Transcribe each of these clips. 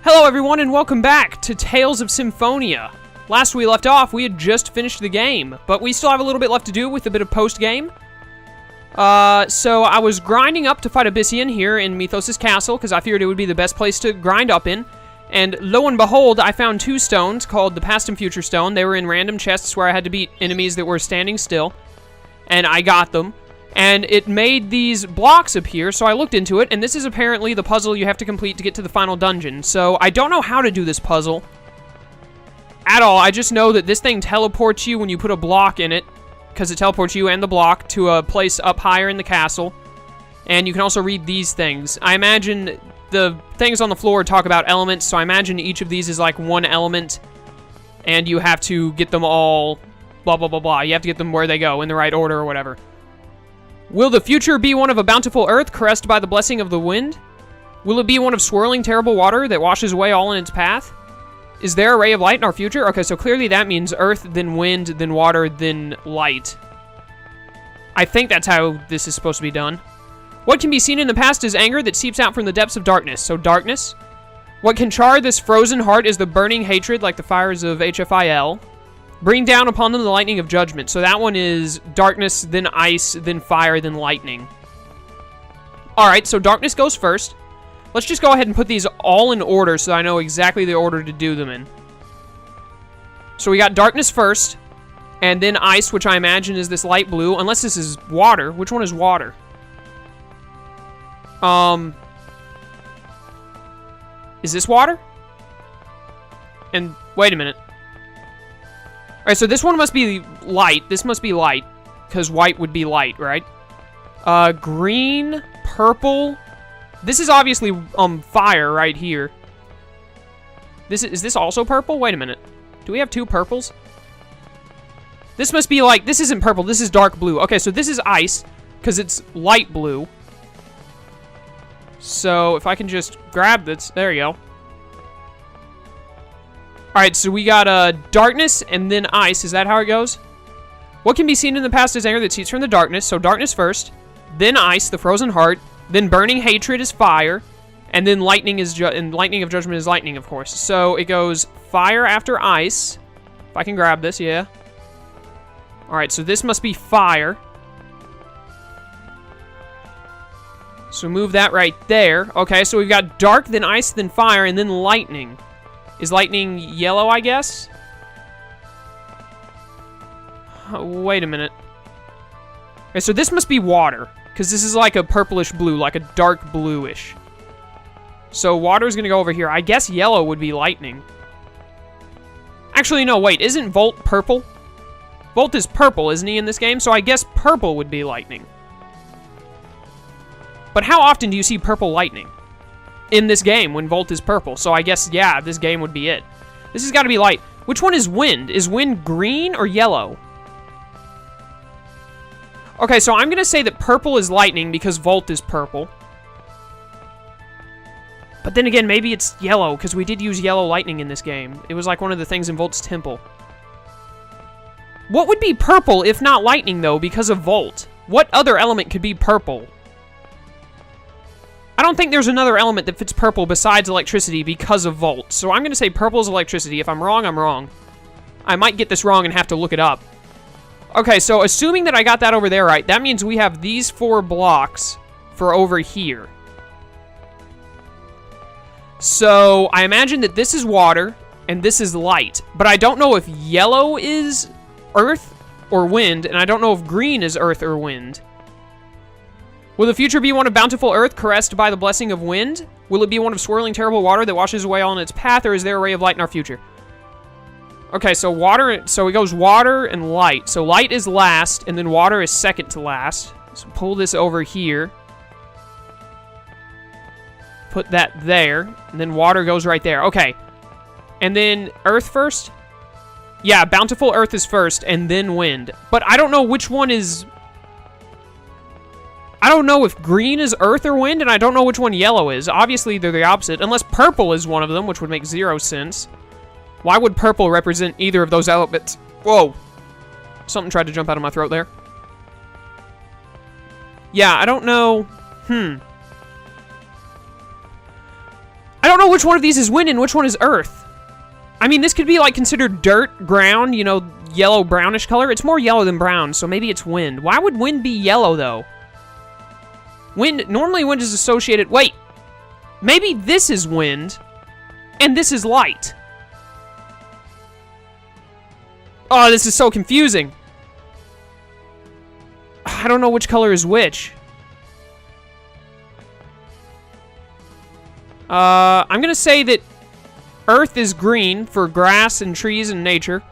Hello everyone and welcome back to Tales of Symphonia. Last we left off, we had just finished the game, but we still have a little bit left to do with a bit of post-game. So I was grinding up to fight Abyssian here in Mythos' castle, because I figured it would be the best place to grind up in. And lo and behold, I found two stones called the Past and Future Stone. They were in random chests where I had to beat enemies that were standing still. And I got them. And it made these blocks appear, so I looked into it, and this is apparently the puzzle you have to complete to get to the final dungeon. So I don't know how to do this puzzle at all. I just know that this thing teleports you when you put a block in it, because it teleports you and the block to a place up higher in the castle. And you can also read these things. I imagine the things on the floor talk about elements, so I imagine each of these is like one element, and you have to get them all blah, blah, blah, blah. You have to get them where they go, in the right order or whatever. Will the future be one of a bountiful earth caressed by the blessing of the wind? Will it be one of swirling terrible water that washes away all in its path? Is there a ray of light in our future? Okay, so clearly that means earth, then wind, then water, then light. I think that's how this is supposed to be done. What can be seen in the past is anger that seeps out from the depths of darkness. So darkness. What can char this frozen heart is the burning hatred like the fires of HFIL. Bring down upon them the lightning of judgment. So that one is darkness, then ice, then fire, then lightning. Alright, so darkness goes first. Let's just go ahead and put these all in order so I know exactly the order to do them in. So we got darkness first, and then ice, which I imagine is this light blue, unless this is water. Which one is water? Is this water? And, wait a minute. Alright, so this one must be light. This must be light, because white would be light, right? Green, purple. This is obviously, fire right here. Is this also purple? Wait a minute. Do we have two purples? This must be like, this isn't purple, this is dark blue. Okay, so this is ice, because it's light blue. So, if I can just grab this, there you go. Alright, so we got darkness and then ice. Is that how it goes? What can be seen in the past is anger that seeps from the darkness. So darkness first, then ice, the frozen heart, then burning hatred is fire, and then lightning is lightning of judgment is lightning, of course. So it goes fire after ice. If I can grab this, yeah. Alright, so this must be fire. So move that right there. Okay, so we've got dark, then ice, then fire, and then lightning. Is lightning yellow, I guess? Wait a minute. Okay, so this must be water, because this is like a purplish blue, like a dark bluish. So water's gonna go over here. I guess yellow would be lightning. Actually, no, wait. Isn't Volt purple? Volt is purple, isn't he, in this game? So I guess purple would be lightning. But how often do you see purple lightning in this game when Volt is purple? So I guess, yeah, this game would be it. This has got to be light. Which one is wind? Is wind green or yellow? Okay, so I'm going to say that purple is lightning because Volt is purple. But then again, maybe it's yellow because we did use yellow lightning in this game. It was like one of the things in Volt's temple. What would be purple if not lightning, though, because of Volt? What other element could be purple? I don't think there's another element that fits purple besides electricity because of Volt. So I'm going to say purple is electricity. If I'm wrong, I'm wrong. I might get this wrong and have to look it up. Okay, so assuming that I got that over there right, that means we have these 4 blocks for over here. So I imagine that this is water and this is light. But I don't know if yellow is earth or wind, and I don't know if green is earth or wind. Will the future be one of bountiful earth caressed by the blessing of wind? Will it be one of swirling terrible water that washes away all in its path, or is there a ray of light in our future? Okay, so water, so it goes water and light. So light is last, and then water is second to last. So pull this over here. Put that there, and then water goes right there. Okay. And then earth first? Yeah, bountiful earth is first, and then wind. But I don't know which one is... I don't know if green is earth or wind, and I don't know which one yellow is. Obviously, they're the opposite, unless purple is one of them, which would make 0 sense. Why would purple represent either of those elements? Whoa. Something tried to jump out of my throat there. Yeah, I don't know. I don't know which one of these is wind and which one is earth. I mean, this could be, like, considered dirt, ground, you know, yellow, brownish color. It's more yellow than brown, so maybe it's wind. Why would wind be yellow, though? Normally wind is associated... Wait. Maybe this is wind, and this is light. Oh, this is so confusing. I don't know which color is which. I'm gonna say that earth is green for grass and trees and nature.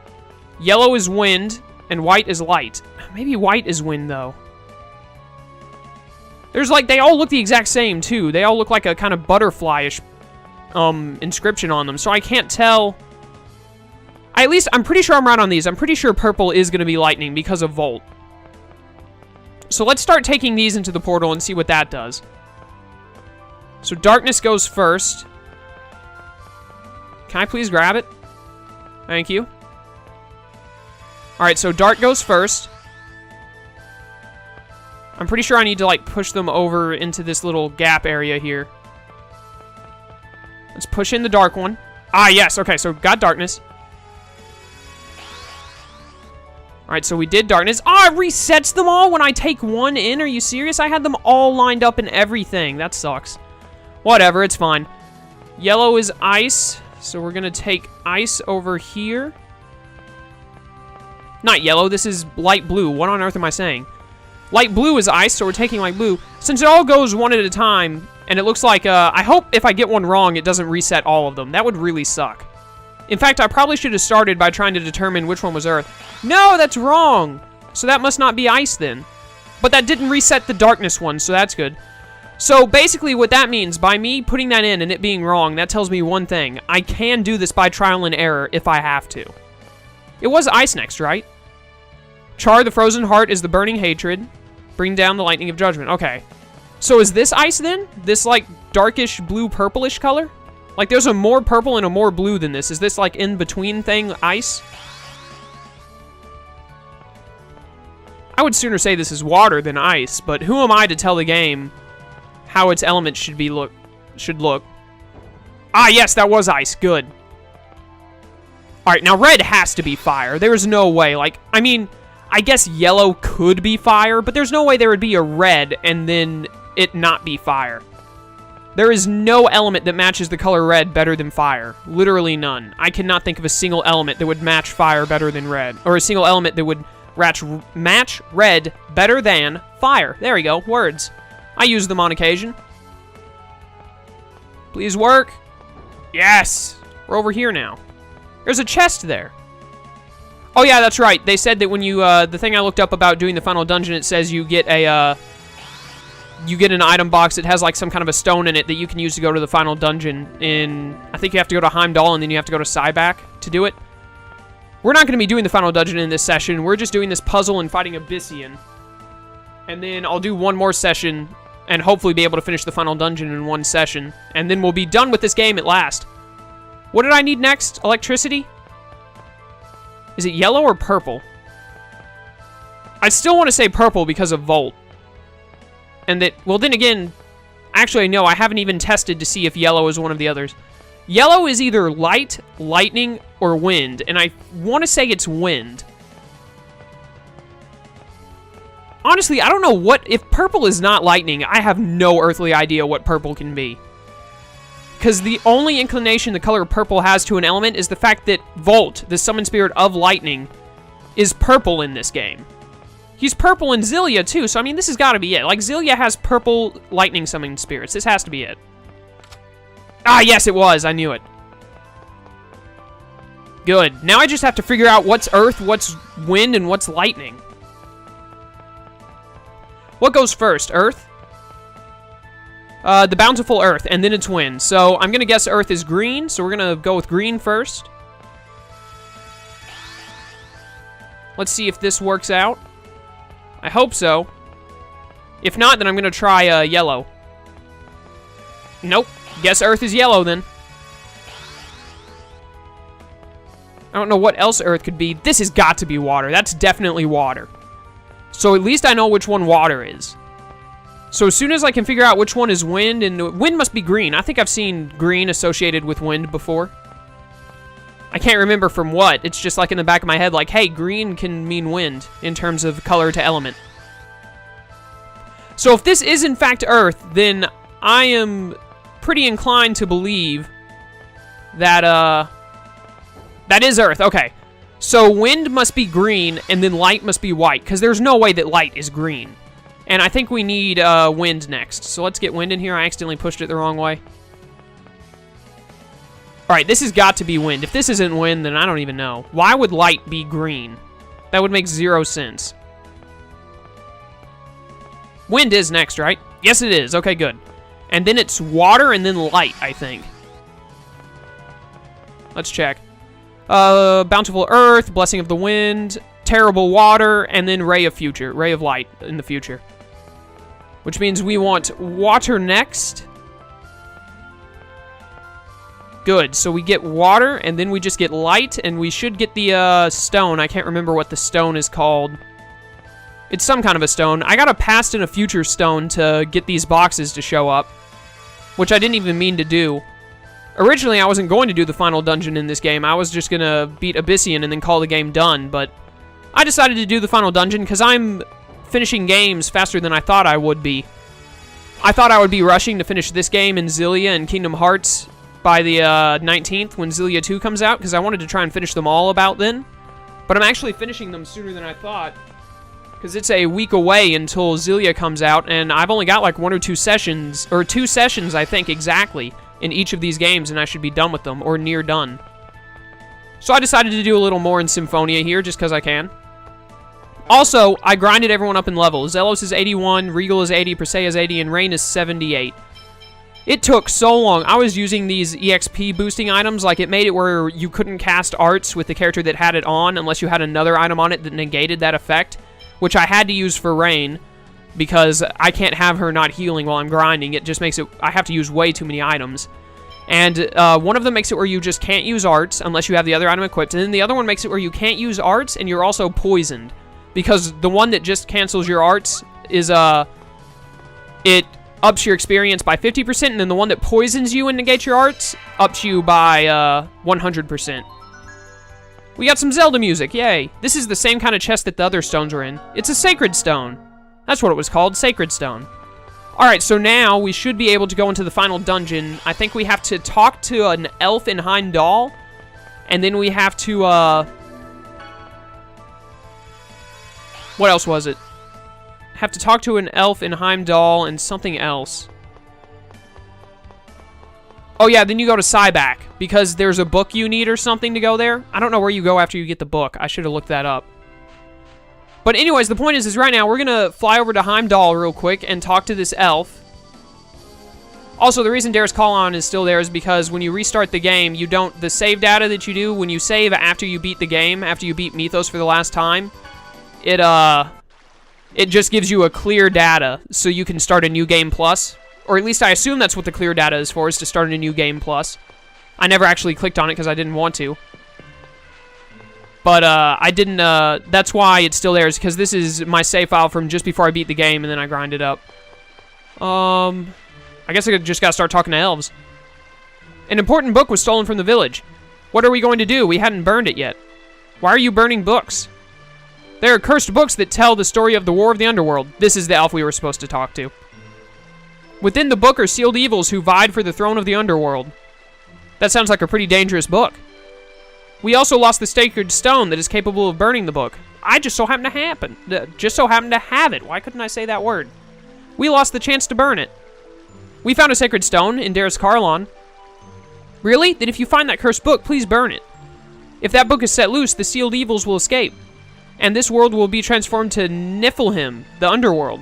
Yellow is wind, and white is light. Maybe white is wind, though. There's like, they all look the exact same, too. They all look like a kind of butterfly-ish, inscription on them, so I can't tell. At least, I'm pretty sure I'm right on these. I'm pretty sure purple is gonna be lightning because of Volt. So let's start taking these into the portal and see what that does. So darkness goes first. Can I please grab it? Thank you. Alright, so dark goes first. I'm pretty sure I need to, like, push them over into this little gap area here. Let's push in the dark one. Ah, yes. Okay, so got darkness. Alright, so we did darkness. Ah, it resets them all when I take one in? Are you serious? I had them all lined up and everything. That sucks. Whatever, it's fine. Yellow is ice, so we're gonna take ice over here. Not yellow, this is light blue. What on earth am I saying? Light blue is ice, so we're taking light blue. Since it all goes one at a time, and it looks like, I hope if I get one wrong, it doesn't reset all of them. That would really suck. In fact, I probably should have started by trying to determine which one was Earth. No, that's wrong! So that must not be ice then. But that didn't reset the darkness one, so that's good. So basically what that means, by me putting that in and it being wrong, that tells me one thing. I can do this by trial and error if I have to. It was ice next, right? Char the frozen heart is the burning hatred. Bring down the lightning of judgment. Okay. So is this ice then? This, like, darkish blue purplish color? Like, there's a more purple and a more blue than this. Is this, like, in-between thing ice? I would sooner say this is water than ice, but who am I to tell the game how its elements should look? Ah, yes, that was ice. Good. Alright, now red has to be fire. There's no way. Like, I mean, I guess yellow could be fire, but there's no way there would be a red and then it not be fire. There is no element that matches the color red better than fire. Literally none. I cannot think of a single element that would match fire better than red. Or a single element that would match red better than fire. There we go. Words. I use them on occasion. Please work. Yes. We're over here now. There's a chest there. Oh yeah, that's right. They said that when you, the thing I looked up about doing the final dungeon, it says you get a, you get an item box that has like some kind of a stone in it that you can use to go to the final dungeon in, I think you have to go to Heimdall and then you have to go to Cyback to do it. We're not going to be doing the final dungeon in this session. We're just doing this puzzle and fighting Abyssian. And then I'll do one more session and hopefully be able to finish the final dungeon in one session. And then we'll be done with this game at last. What did I need next? Electricity? Is it yellow or purple? I still want to say purple because of Volt. And that, well then again, actually no, I haven't even tested to see if yellow is one of the others. Yellow is either light, lightning, or wind, and I want to say it's wind. Honestly, I don't know what, if purple is not lightning, I have no earthly idea what purple can be. Because the only inclination the color purple has to an element is the fact that Volt, the summon spirit of lightning, is purple in this game. He's purple in Xillia, too, so I mean, this has got to be it. Like, Xillia has purple lightning summoning spirits. This has to be it. Ah, yes, it was. I knew it. Good. Now I just have to figure out what's earth, what's wind, and what's lightning. What goes first? Earth? The bountiful earth, and then it's wind. So I'm going to guess earth is green, so we're going to go with green first. Let's see if this works out. I hope so. If not, then I'm going to try yellow. Nope. Guess earth is yellow, then. I don't know what else earth could be. This has got to be water. That's definitely water. So at least I know which one water is. So as soon as I can figure out which one is wind, and wind must be green. I think I've seen green associated with wind before. I can't remember from what. It's just like in the back of my head, like, hey, green can mean wind in terms of color to element. So if this is in fact Earth, then I am pretty inclined to believe that, that is Earth. Okay. So wind must be green, and then light must be white, because there's no way that light is green. And I think we need wind next. So let's get wind in here. I accidentally pushed it the wrong way. Alright, this has got to be wind. If this isn't wind, then I don't even know. Why would light be green? That would make 0 sense. Wind is next, right? Yes, it is. Okay, good. And then it's water and then light, I think. Let's check. Bountiful earth, blessing of the wind, terrible water, and then ray of future. Ray of light in the future. Which means we want water next. Good, so we get water, and then we just get light, and we should get the stone. I can't remember what the stone is called. It's some kind of a stone. I got a past and a future stone to get these boxes to show up, which I didn't even mean to do. Originally, I wasn't going to do the final dungeon in this game. I was just going to beat Abyssian and then call the game done, but I decided to do the final dungeon because I'm finishing games faster than I thought I would be. I thought I would be rushing to finish this game and Xillia and Kingdom Hearts by the 19th when Xillia 2 comes out, because I wanted to try and finish them all about then. But I'm actually finishing them sooner than I thought, because it's a week away until Xillia comes out, and I've only got like 1 or 2 sessions, or 2 sessions, I think, exactly, in each of these games, and I should be done with them, or near done. So I decided to do a little more in Symphonia here, just because I can. Also, I grinded everyone up in level. Zelos is 81, Regal is 80, Persea is 80, and Rain is 78. It took so long. I was using these EXP boosting items, like it made it where you couldn't cast arts with the character that had it on unless you had another item on it that negated that effect, which I had to use for Rain, because I can't have her not healing while I'm grinding. It just makes it, I have to use way too many items. And one of them makes it where you just can't use arts unless you have the other item equipped, and then the other one makes it where you can't use arts and you're also poisoned, because the one that just cancels your arts is, it ups your experience by 50%, and then the one that poisons you and negates your arts ups you by 100%. We got some Zelda music, yay. This is the same kind of chest that the other stones were in. It's a sacred stone. That's what it was called, sacred stone. Alright, so now we should be able to go into the final dungeon. I think we have to talk to an elf in Heimdall, and then we have to, what else was it? Have to talk to an elf in Heimdall and something else. Oh yeah, then you go to Syback, because there's a book you need or something to go there. I don't know where you go after you get the book. I should have looked that up. But anyways, the point is right now we're going to fly over to Heimdall real quick and talk to this elf. Also, the reason Darius Call-On is still there is because when you restart the game, you don't, the save data that you do, when you save after you beat the game, after you beat Mythos for the last time, it just gives you a clear data, so you can start a new game plus. Or at least I assume that's what the clear data is for, is to start a new game plus. I never actually clicked on it because I didn't want to. But I didn't, that's why it's still there, is because this is my save file from just before I beat the game, and then I grind it up. I guess I just gotta start talking to elves. An important book was stolen from the village. What are we going to do? We hadn't burned it yet. Why are you burning books? There are cursed books that tell the story of the War of the Underworld. This is the elf we were supposed to talk to. Within the book are sealed evils who vied for the throne of the Underworld. That sounds like a pretty dangerous book. We also lost the sacred stone that is capable of burning the book. I just so happened to have it. Why couldn't I say that word? We lost the chance to burn it. We found a sacred stone in Darius Carlon. Really? Then if you find that cursed book, please burn it. If that book is set loose, the sealed evils will escape, and this world will be transformed to Niflheim, the underworld.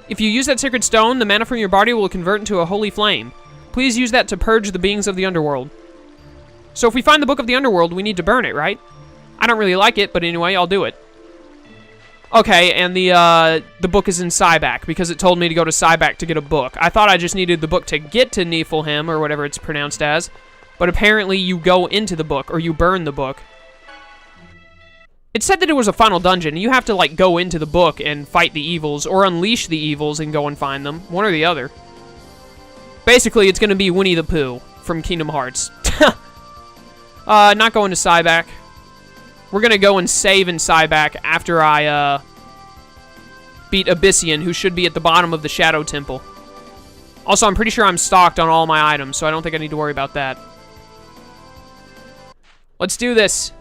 If you use that sacred stone, the mana from your body will convert into a holy flame. Please use that to purge the beings of the underworld. So if we find the book of the underworld, we need to burn it, right? I don't really like it, but anyway, I'll do it. Okay, and the book is in Syback, because it told me to go to Syback to get a book. I thought I just needed the book to get to Niflheim, or whatever it's pronounced as, but apparently you go into the book, or you burn the book. It said that it was a final dungeon. You have to, like, go into the book and fight the evils, or unleash the evils and go and find them. One or the other. Basically, it's gonna be Winnie the Pooh from Kingdom Hearts. Not going to Cyback. We're gonna go and save in Cyback after I, beat Abyssian, who should be at the bottom of the Shadow Temple. Also, I'm pretty sure I'm stocked on all my items, so I don't think I need to worry about that. Let's do this.